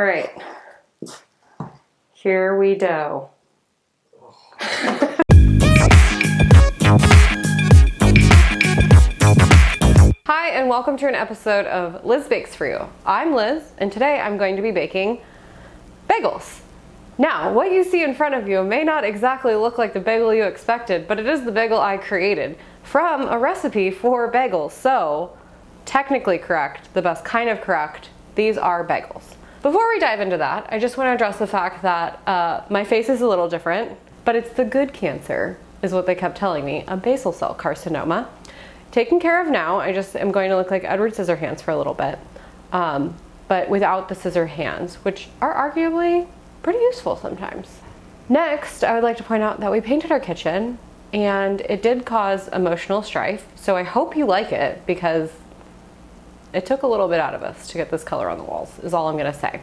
All right, here we go. Hi, and welcome to an episode of Liz Bakes For You. I'm Liz, and today I'm going to be baking bagels. Now, what you see in front of you may not exactly look like the bagel you expected, but it is the bagel I created from a recipe for bagels. So, technically correct, the best kind of correct, these are bagels. Before we dive into that, I just want to address the fact that my face is a little different, but it's the good cancer, is what they kept telling me, a basal cell carcinoma. Taken care of now. I just am going to look like Edward Scissorhands for a little bit, but without the scissor hands, which are arguably pretty useful sometimes. Next, I would like to point out that we painted our kitchen, and it did cause emotional strife, so I hope you like it, because it took a little bit out of us to get this color on the walls, is all I'm gonna say.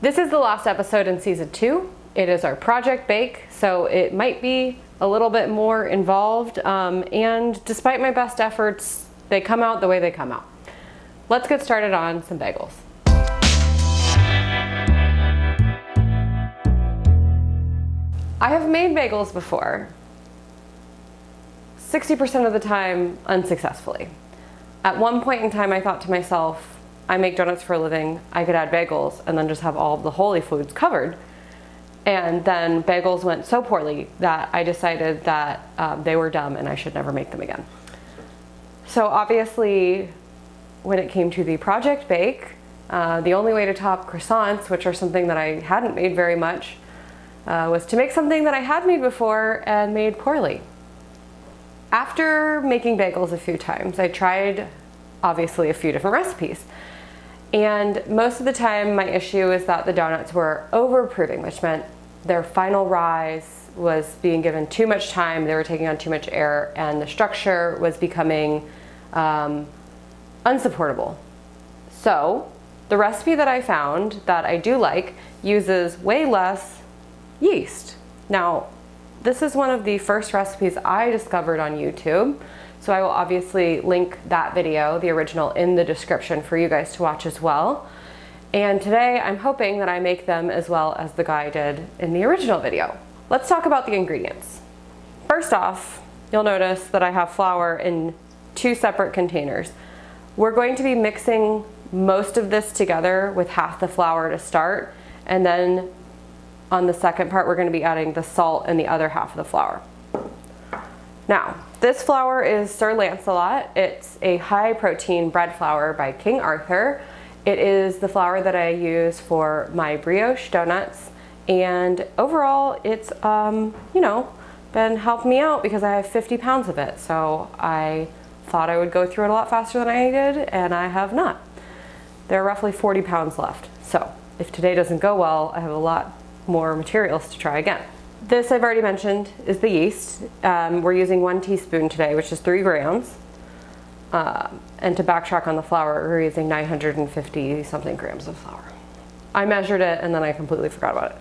This is the last episode in season 2. It is our project bake, so it might be a little bit more involved, and despite my best efforts, they come out the way they come out. Let's get started on some bagels. I have made bagels before, 60% of the time unsuccessfully. At one point in time, I thought to myself, I make donuts for a living, I could add bagels and then just have all of the holy foods covered. And then bagels went so poorly that I decided that they were dumb and I should never make them again. So obviously, when it came to the project bake, the only way to top croissants, which are something that I hadn't made very much, was to make something that I had made before and made poorly. After making bagels a few times, I tried obviously a few different recipes. And most of the time my issue is that the donuts were over-proofing, which meant their final rise was being given too much time, they were taking on too much air, and the structure was becoming unsupportable. So the recipe that I found that I do like uses way less yeast. Now, this is one of the first recipes I discovered on YouTube, so I will obviously link that video, the original, in the description for you guys to watch as well. And today I'm hoping that I make them as well as the guy did in the original video. Let's talk about the ingredients. First off, you'll notice that I have flour in 2 separate containers. We're going to be mixing most of this together with half the flour to start, and then on the second part, we're going to be adding the salt in the other half of the flour. Now, this flour is Sir Lancelot. It's a high protein bread flour by King Arthur. It is the flour that I use for my brioche donuts. And overall, it's, been helping me out because I have 50 pounds of it. So I thought I would go through it a lot faster than I did, and I have not. There are roughly 40 pounds left. So if today doesn't go well, I have a lot more materials to try again. This I've already mentioned is the yeast. We're using 1 teaspoon today, which is 3 grams. And to backtrack on the flour, we're using 950 something grams of flour. I measured it and then I completely forgot about it.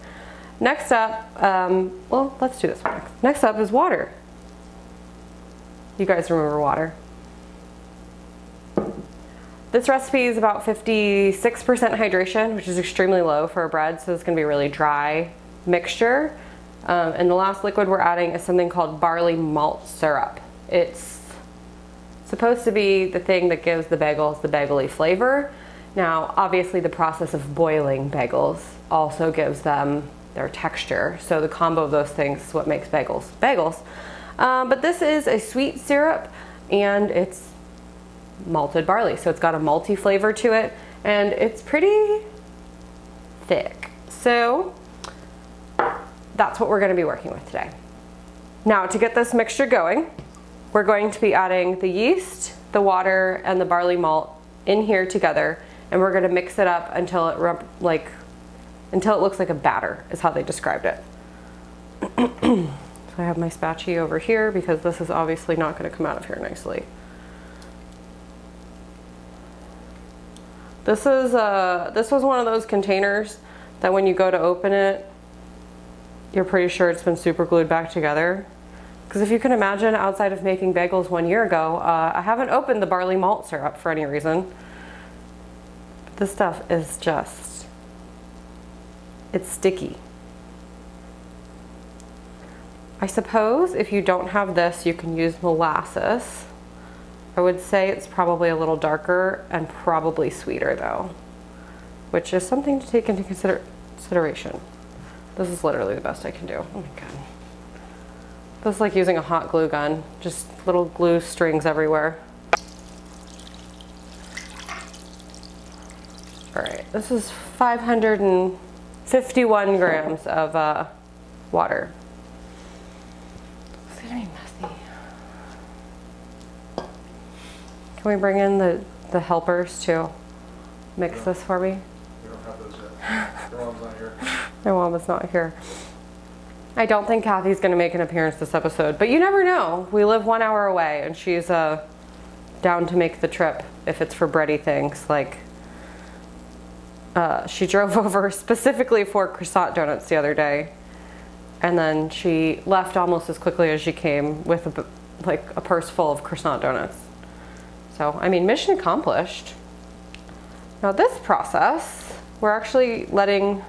Next up, well, let's do this one next. Next up is water. You guys remember water? This recipe is about 56% hydration, which is extremely low for a bread, so it's going to be a really dry mixture. And the last liquid we're adding is something called barley malt syrup. It's supposed to be the thing that gives the bagels the bagel-y flavor. Now, obviously the process of boiling bagels also gives them their texture, so the combo of those things is what makes bagels bagels. But this is a sweet syrup, and it's malted barley, so it's got a malty flavor to it, and it's pretty thick. So that's what we're going to be working with today. Now, to get this mixture going, we're going to be adding the yeast, the water, and the barley malt in here together, and we're going to mix it up until it looks like a batter, is how they described it. So I have my spatula over here because this is obviously not going to come out of here nicely. This was one of those containers that when you go to open it, you're pretty sure it's been super glued back together. Because if you can imagine, outside of making bagels 1 year ago, I haven't opened the barley malt syrup for any reason. This stuff is just It's sticky. I suppose if you don't have this, you can use molasses. I would say it's probably a little darker and probably sweeter though, which is something to take into consideration. This is literally the best I can do. Oh my God. This is like using a hot glue gun, just little glue strings everywhere. All right, this is 551 grams of water. It's gonna be messy. Can we bring in the helpers to mix this for me? We don't have those yet. Your mom's not here. My mom is not here. I don't think Kathy's gonna make an appearance this episode, but you never know. We live 1 hour away and she's down to make the trip if it's for bready things. Like, she drove over specifically for croissant donuts the other day, and then she left almost as quickly as she came with a purse full of croissant donuts. So, I mean, mission accomplished. Now this process, we're actually letting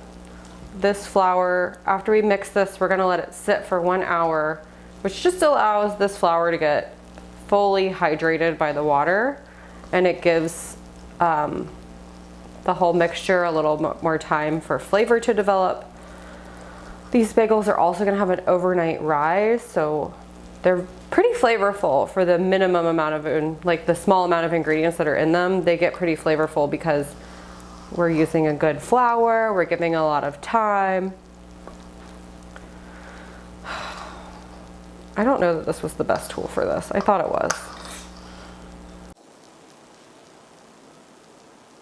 this flour, after we mix this, we're gonna let it sit for 1 hour, which just allows this flour to get fully hydrated by the water, and it gives the whole mixture a little more time for flavor to develop. These bagels are also gonna have an overnight rise, so they're pretty flavorful for the minimum amount of, like the small amount of ingredients that are in them. They get pretty flavorful because we're using a good flour, we're giving a lot of time. I don't know that this was the best tool for this. I thought it was.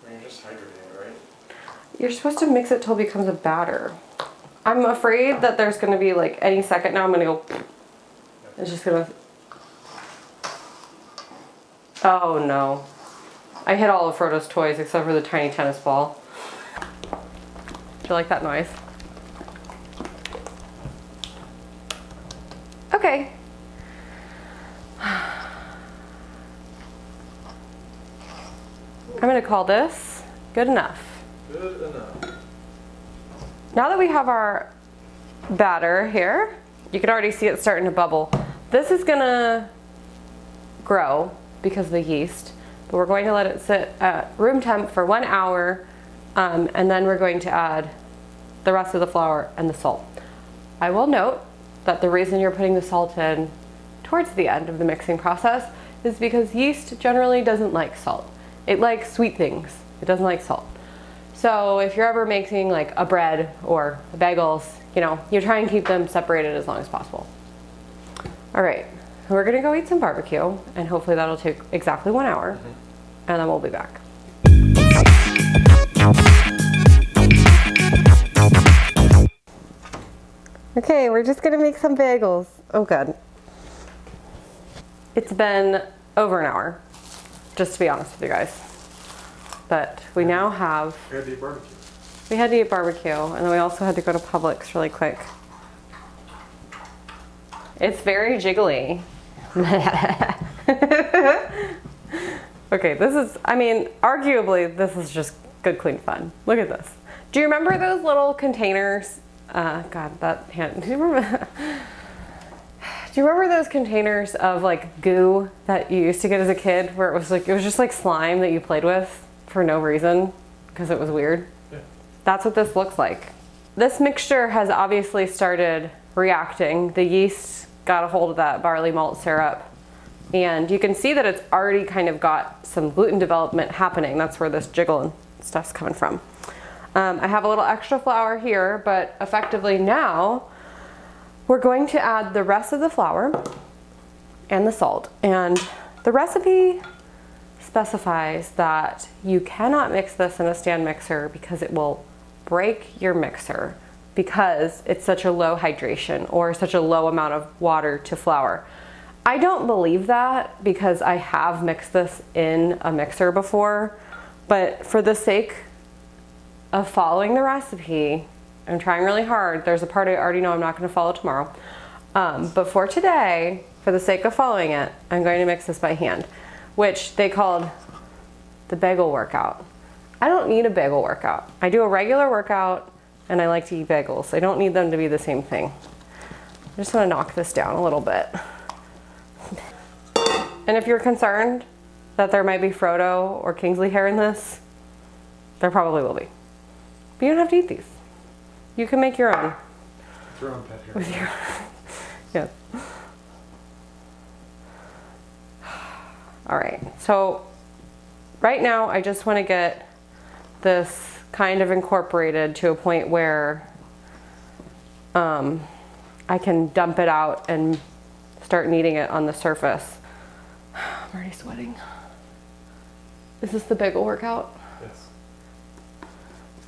You're just hydrating it, right? You're supposed to mix it till it becomes a batter. I'm afraid that there's gonna be like any second now I'm gonna go, it's just gonna, oh no. I hit all of Frodo's toys except for the tiny tennis ball. Do you like that noise? Okay. I'm gonna call this good enough. Good enough. Now that we have our batter here, you can already see it starting to bubble. This is gonna grow because of the yeast, but we're going to let it sit at room temp for 1 hour, and then we're going to add the rest of the flour and the salt. I will note that the reason you're putting the salt in towards the end of the mixing process is because yeast generally doesn't like salt. It likes sweet things. It doesn't like salt. So if you're ever making like a bread or bagels, you know, you try and keep them separated as long as possible. All right, we're gonna go eat some barbecue, and hopefully that'll take exactly 1 hour, and then we'll be back. Okay, we're just gonna make some bagels. Oh God. It's been over an hour, just to be honest with you guys. But we now have... We had to eat barbecue. We had to eat barbecue, and then we also had to go to Publix really quick. It's very jiggly. Okay, this is, I mean, arguably, this is just good, clean fun. Look at this. Do you remember those little containers? God, that hand. Do you remember those containers of like goo that you used to get as a kid, where it was just like slime that you played with for no reason because it was weird? Yeah. That's what this looks like. This mixture has obviously started reacting. The yeast got a hold of that barley malt syrup, and you can see that it's already kind of got some gluten development happening. That's where this jiggle and stuff's coming from. I have a little extra flour here, but effectively now we're going to add the rest of the flour and the salt. And the recipe specifies that you cannot mix this in a stand mixer because it will break your mixer because it's such a low hydration or such a low amount of water to flour. I don't believe that because I have mixed this in a mixer before, but for the sake of following the recipe, I'm trying really hard. There's a part I already know I'm not going to follow tomorrow. But for today, for the sake of following it, I'm going to mix this by hand, which they called the bagel workout. I don't need a bagel workout. I do a regular workout and I like to eat bagels. I don't need them to be the same thing. I just want to knock this down a little bit. And if you're concerned that there might be Frodo or Kingsley hair in this, there probably will be. But you don't have to eat these. You can make your own. Your own pet hair. With your, yeah. All right, so right now I just want to get this kind of incorporated to a point where I can dump it out and start kneading it on the surface. I'm already sweating. Is this the bagel workout? Yes.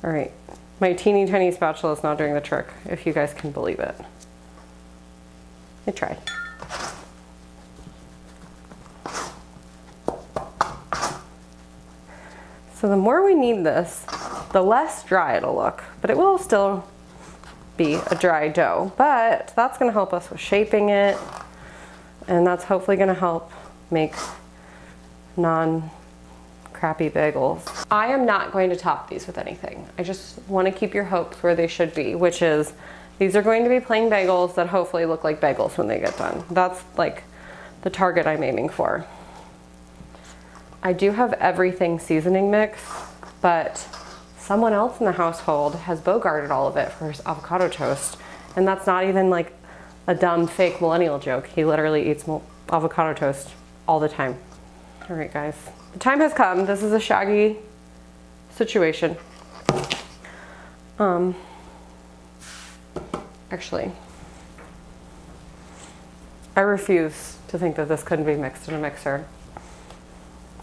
All right, my teeny tiny spatula is not doing the trick, if you guys can believe it. I tried. So the more we knead this, the less dry it'll look, but it will still be a dry dough. But that's gonna help us with shaping it, and that's hopefully gonna help make non-crappy bagels. I am not going to top these with anything. I just wanna keep your hopes where they should be, which is these are going to be plain bagels that hopefully look like bagels when they get done. That's like the target I'm aiming for. I do have everything seasoning mix, but someone else in the household has bogarted all of it for his avocado toast. And that's not even like a dumb fake millennial joke. He literally eats avocado toast all the time. All right, guys, the time has come. This is a shaggy situation. Actually, I refuse to think that this couldn't be mixed in a mixer.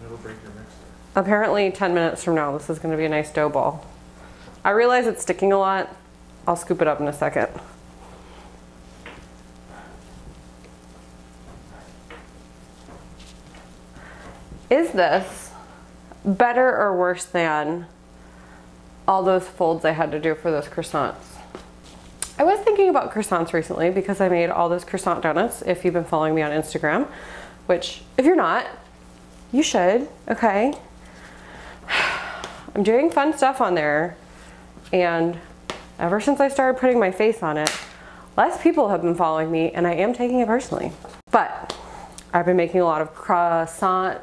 It'll break your mixer. Apparently 10 minutes from now, this is gonna be a nice dough ball. I realize it's sticking a lot. I'll scoop it up in a second. Is this better or worse than all those folds I had to do for those croissants? I was thinking about croissants recently because I made all those croissant donuts, if you've been following me on Instagram, which if you're not, you should, okay? I'm doing fun stuff on there, and ever since I started putting my face on it, less people have been following me, and I am taking it personally. But I've been making a lot of croissant,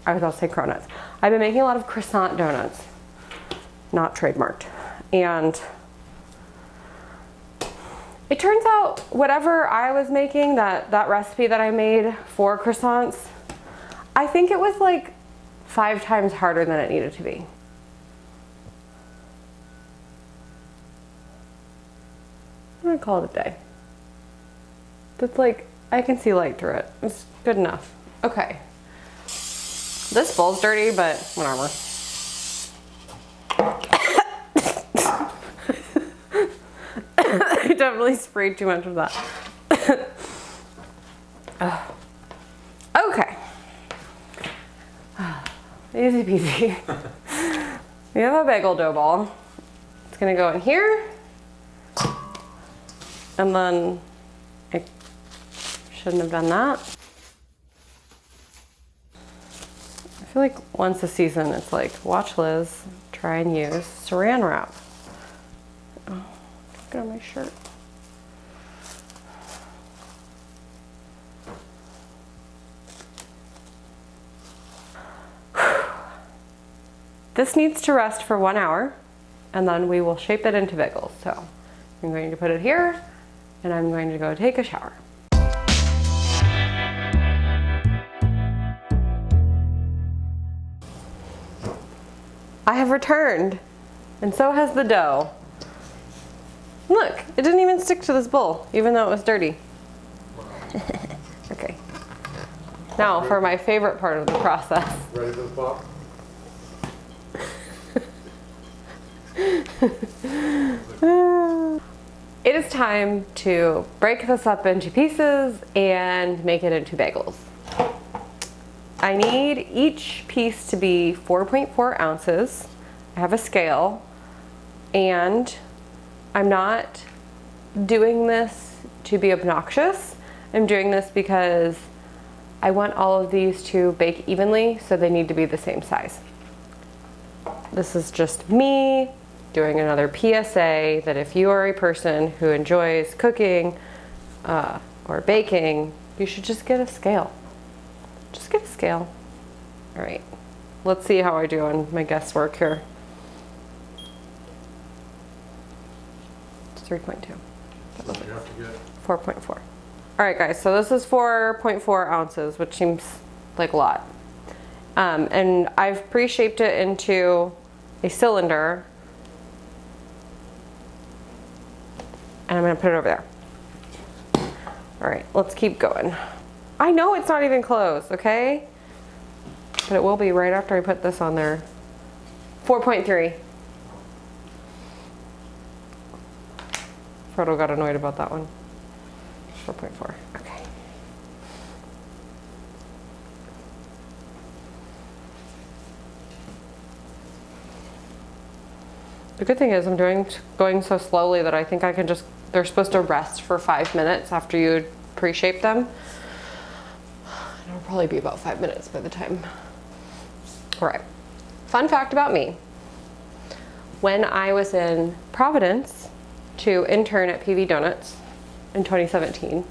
I was about to say cronuts. I've been making a lot of croissant donuts, not trademarked. And it turns out whatever I was making, that recipe that I made for croissants, I think it was like 5 times harder than it needed to be. I'm gonna call it a day. That's like, I can see light through it. It's good enough. Okay. This bowl's dirty, but whatever. I definitely sprayed too much of that. Okay. Easy peasy. We have a bagel dough ball. It's gonna go in here. And then I shouldn't have done that. I feel like once a season, it's like, watch Liz try and use saran wrap. Oh, look at my shirt. This needs to rest for 1 hour, and then we will shape it into bagels. So I'm going to put it here, and I'm going to go take a shower. I have returned, and so has the dough. Look, it didn't even stick to this bowl, even though it was dirty. Okay. Now for my favorite part of the process. Ready for the pop? It is time to break this up into pieces and make it into bagels. I need each piece to be 4.4 ounces. I have a scale, and I'm not doing this to be obnoxious. I'm doing this because I want all of these to bake evenly, so they need to be the same size. This is just me doing another PSA that if you are a person who enjoys cooking or baking, you should just get a scale. Just get a scale. All right, let's see how I do on my guesswork here. It's 3.2. You have to get 4.4. All right, guys, so this is 4.4 ounces, which seems like a lot. And I've pre-shaped it into a cylinder. And I'm gonna put it over there. All right, let's keep going. I know it's not even closed, okay? But it will be right after I put this on there. 4.3. Frodo got annoyed about that one. 4.4, okay. The good thing is I'm going so slowly that I think I can just, they're supposed to rest for 5 minutes after you pre-shape them. It'll probably be about 5 minutes by the time. All right, fun fact about me. When I was in Providence to intern at PV Donuts in 2017,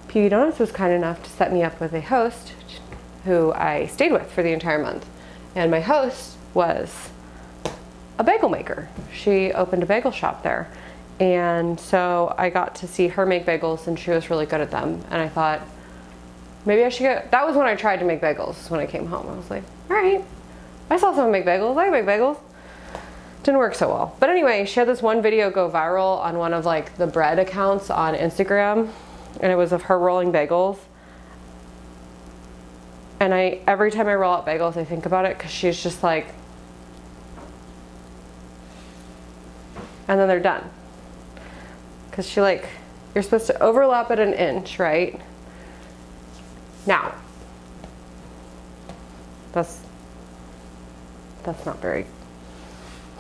PV Donuts was kind enough to set me up with a host who I stayed with for the entire month. And my host was a bagel maker. She opened a bagel shop there. And so I got to see her make bagels and she was really good at them. And I thought, maybe I should get, that was when I tried to make bagels when I came home. I was like, all right, I saw someone make bagels, I can make bagels. Didn't work so well. But anyway, she had this one video go viral on one of like the bread accounts on Instagram. And it was of her rolling bagels. And every time I roll out bagels, I think about it because she's just like, and then they're done. Because she like, you're supposed to overlap it an inch, right? Now, that's not very,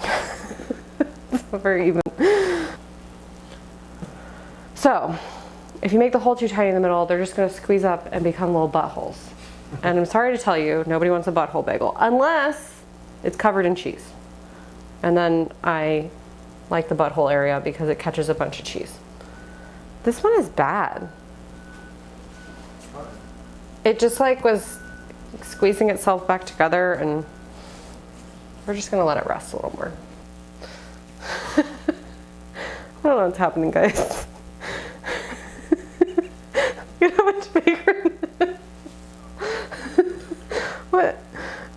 that's not very even. So, if you make the hole too tiny in the middle, they're just gonna squeeze up and become little buttholes. And I'm sorry to tell you, nobody wants a butthole bagel, unless it's covered in cheese. And then I like the butthole area because it catches a bunch of cheese. This one is bad. It just like was squeezing itself back together and we're just gonna let it rest a little more. I don't know what's happening, guys. Look at how much bigger. What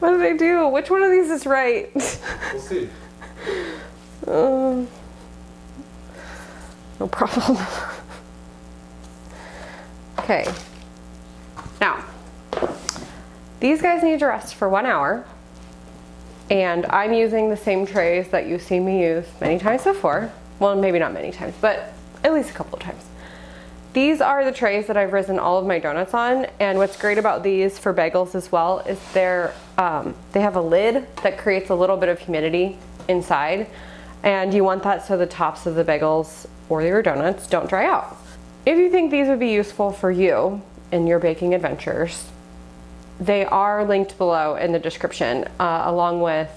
did I do? Which one of these is right? We'll see. No problem. Okay. Now, these guys need to rest for 1 hour. And I'm using the same trays that you've seen me use many times before. Well, maybe not many times, but at least a couple of times. These are the trays that I've risen all of my donuts on. And what's great about these for bagels as well is they have a lid that creates a little bit of humidity inside. And you want that so the tops of the bagels or your donuts don't dry out. If you think these would be useful for you in your baking adventures, they are linked below in the description, along with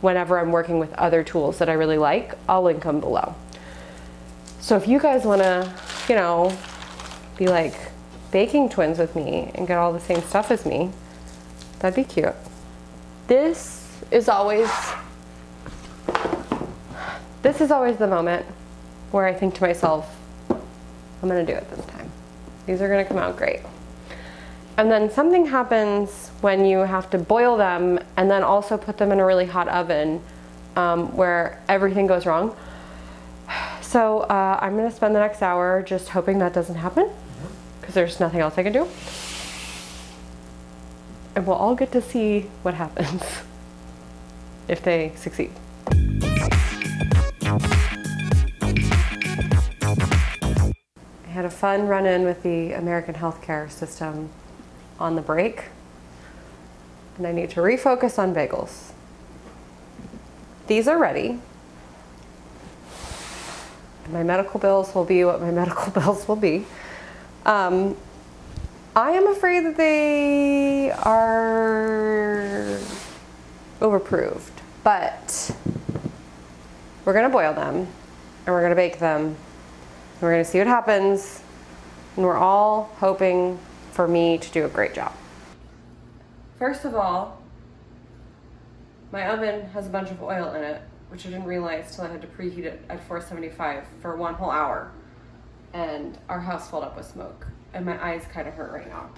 whenever I'm working with other tools that I really like, I'll link them below. So if you guys wanna, you know, be like baking twins with me and get all the same stuff as me, that'd be cute. This is always the moment where I think to myself, I'm gonna do it this time. These are gonna come out great. And then something happens when you have to boil them and then also put them in a really hot oven where everything goes wrong. So I'm gonna spend the next hour just hoping that doesn't happen because there's nothing else I can do. And we'll all get to see what happens if they succeed. I had a fun run-in with the American healthcare system on the break, and I need to refocus on bagels. These are ready. My medical bills will be what my medical bills will be. I am afraid that they are overproved, but We're gonna boil them and we're gonna bake them. And we're gonna see what happens. And we're all hoping for me to do a great job. First of all, my oven has a bunch of oil in it, which I didn't realize till I had to preheat it at 475 for 1 whole hour. And our house filled up with smoke. And my eyes kind of hurt right now.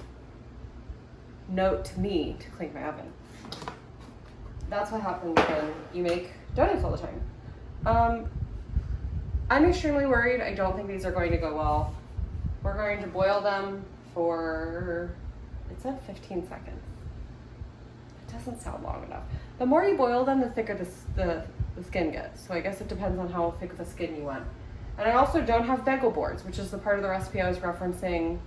Note to me to clean my oven. That's what happens when you make donuts all the time. I'm extremely worried. I don't think these are going to go well. We're going to boil them for, it said 15 seconds. It doesn't sound long enough. The more you boil them, the thicker the skin gets. So I guess it depends on how thick of the skin you want. And I also don't have bagel boards, which is the part of the recipe I was referencing,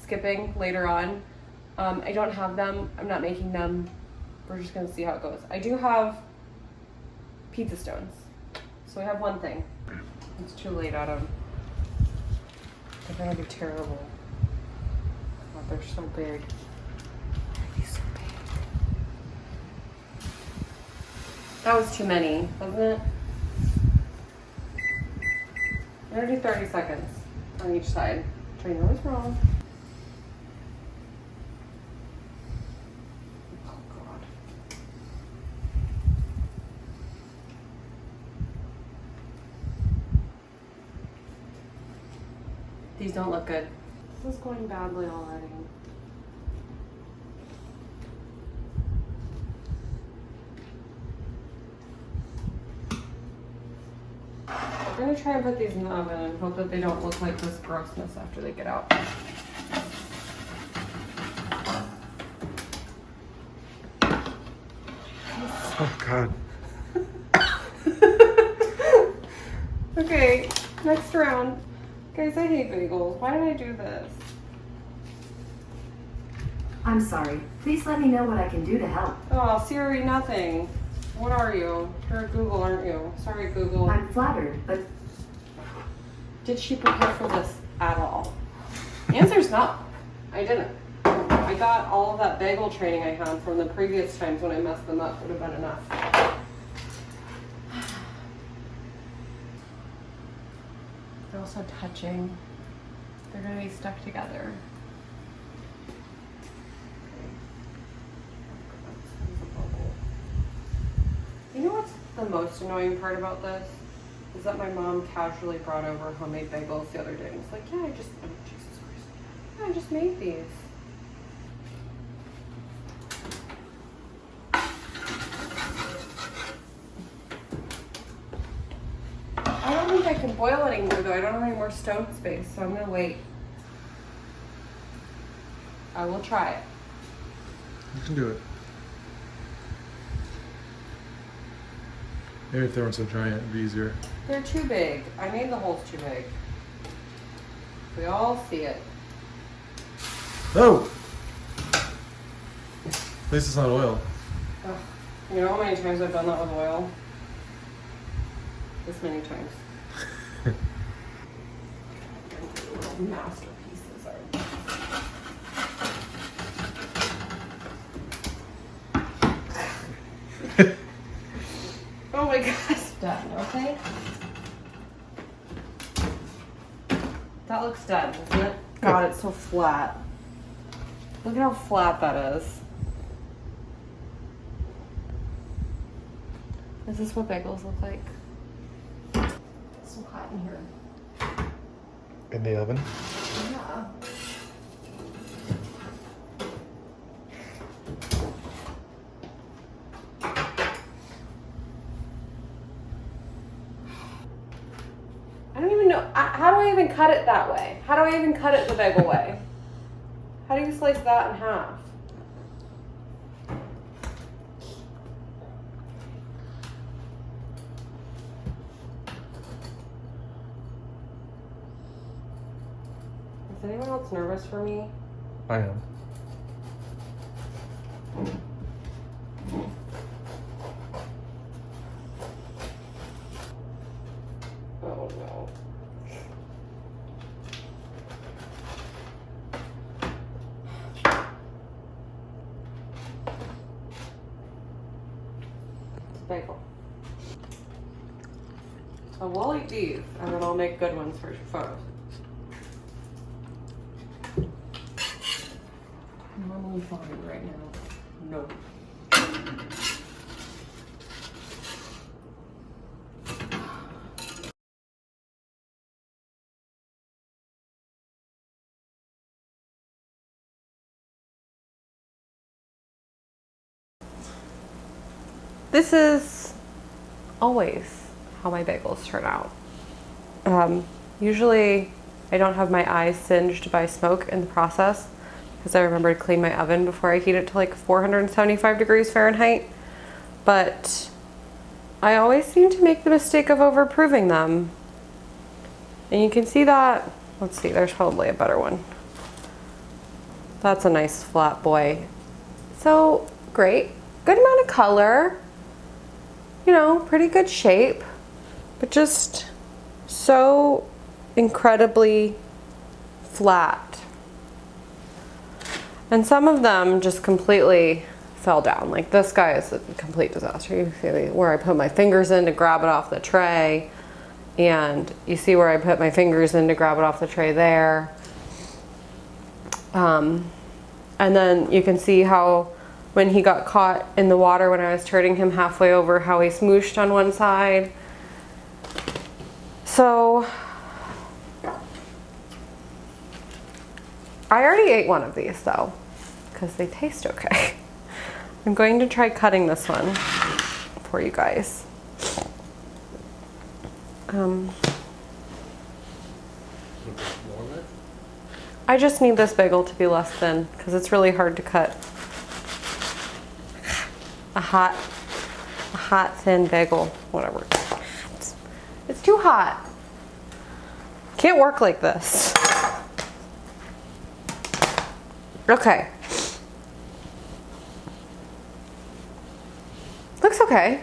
skipping later on. I don't have them. I'm not making them. We're just gonna see how it goes. I do have pizza stones. So I have one thing. It's too late, Adam. They're gonna be terrible. Oh, they're so big. Why are they so big? That was too many, wasn't it? I'm gonna do 30 seconds on each side, which I know is wrong. Oh God. These don't look good. This is going badly already. I'm gonna try and put these in the oven and hope that they don't look like this grossness after they get out. Oh God. Okay, next round. Guys, I hate bagels. Why did I do this? I'm sorry. Please let me know what I can do to help. Oh, Siri, nothing. What are you? You're Google, aren't you? Sorry, Google. I'm flattered, but Did she prepare for this at all? The answer's no. I didn't. I got all of that bagel training I had from the previous times when I messed them up. Would have been enough. They're also touching. They're going to be stuck together. You know what's the most annoying part about this? Is that my mom casually brought over homemade bagels the other day and was like, yeah, Jesus Christ. Yeah, I just made these. I don't think I can boil anymore though. I don't have any more stone space, so I'm gonna wait. I will try it. You can do it. Maybe if they weren't so giant, it'd be easier. They're too big. I made the holes too big. We all see it. Oh! At least it's not oil. Ugh. You know how many times I've done that with oil? This many times. Little masterpieces are. Oh my God. Done, okay? That looks done, doesn't it? God, it's so flat. Look at how flat that is. Is this what bagels look like? It's so hot in here. In the oven? Yeah. I don't even know. How do I even cut it that way? How do I even cut it the bagel way? How do you slice that in half? Is anyone else nervous for me? I am. Oh no. It's a bagel. So we'll eat these, and then I'll make good ones for photos. Normally fine right now. Nope. This is always how my bagels turn out. Usually I don't have my eyes singed by smoke in the process because I remember to clean my oven before I heat it to like 475 degrees Fahrenheit. But I always seem to make the mistake of over-proving them. And you can see that, let's see, there's probably a better one. That's a nice flat boy. So great, good amount of color, you know, pretty good shape, but just so incredibly flat. And some of them just completely fell down. Like this guy is a complete disaster. You see where I put my fingers in to grab it off the tray, and you see where I put my fingers in to grab it off the tray there. And then you can see how when he got caught in the water when I was turning him halfway over, how he smooshed on one side. So I already ate one of these though, because they taste okay. I'm going to try cutting this one for you guys. I just need this bagel to be less thin because it's really hard to cut a hot thin bagel, whatever. It's too hot. Can't work like this. Okay. Looks okay.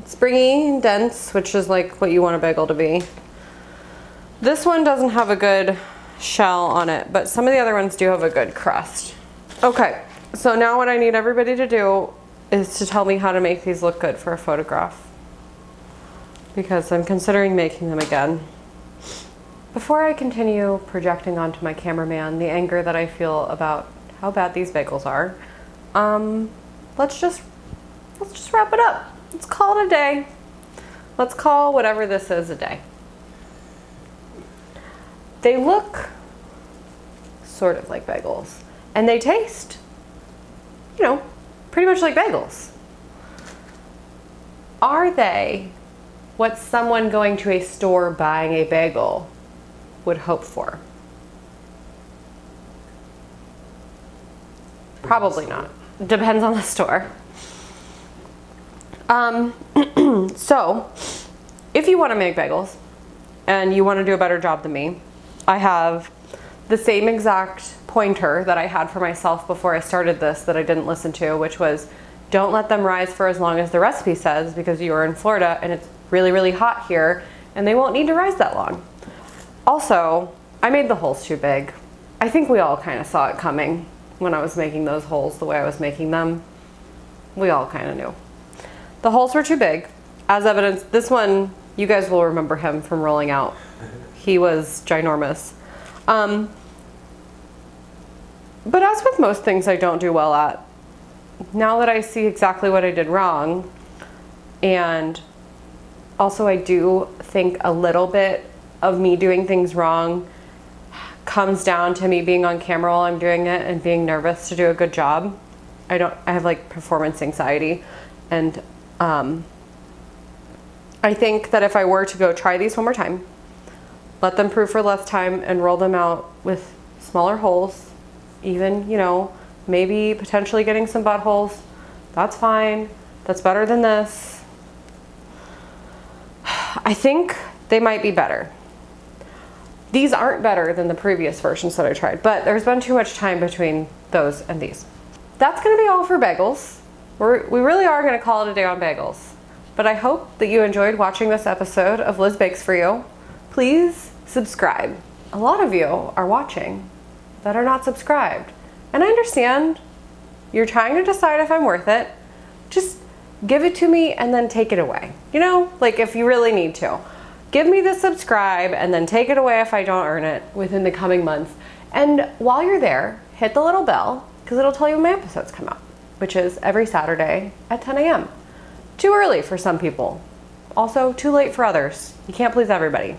It's springy and dense, which is like what you want a bagel to be. This one doesn't have a good shell on it, but some of the other ones do have a good crust. Okay, so now what I need everybody to do is to tell me how to make these look good for a photograph, because I'm considering making them again. Before I continue projecting onto my cameraman the anger that I feel about how bad these bagels are, let's just wrap it up. Let's call it a day. Let's call whatever this is a day. They look sort of like bagels, and they taste, you know, pretty much like bagels. Are they what someone going to a store buying a bagel would hope for? Probably not. Depends on the store. So, if you want to make bagels and you want to do a better job than me, I have the same exact pointer that I had for myself before I started this that I didn't listen to, which was don't let them rise for as long as the recipe says, because you are in Florida and it's really, really hot here and they won't need to rise that long. Also, I made the holes too big. I think we all kind of saw it coming when I was making those holes the way I was making them. We all kind of knew. The holes were too big. As evidence, this one, you guys will remember him from rolling out. He was ginormous. But as with most things I don't do well at, now that I see exactly what I did wrong, and also I do think a little bit of me doing things wrong comes down to me being on camera while I'm doing it and being nervous to do a good job. I have like performance anxiety, and I think that if I were to go try these one more time, let them proof for less time and roll them out with smaller holes, even, you know, maybe potentially getting some buttholes, that's fine. That's better than this. I think they might be better. These aren't better than the previous versions that I tried, but there's been too much time between those and these. That's gonna be all for bagels. We really are gonna call it a day on bagels. But I hope that you enjoyed watching this episode of Liz Bakes For You. Please subscribe. A lot of you are watching that are not subscribed. And I understand you're trying to decide if I'm worth it. Just give it to me and then take it away. You know, like if you really need to. Give me the subscribe and then take it away if I don't earn it within the coming months. And while you're there, hit the little bell because it'll tell you when my episodes come out, which is every Saturday at 10 a.m. Too early for some people. Also, too late for others. You can't please everybody.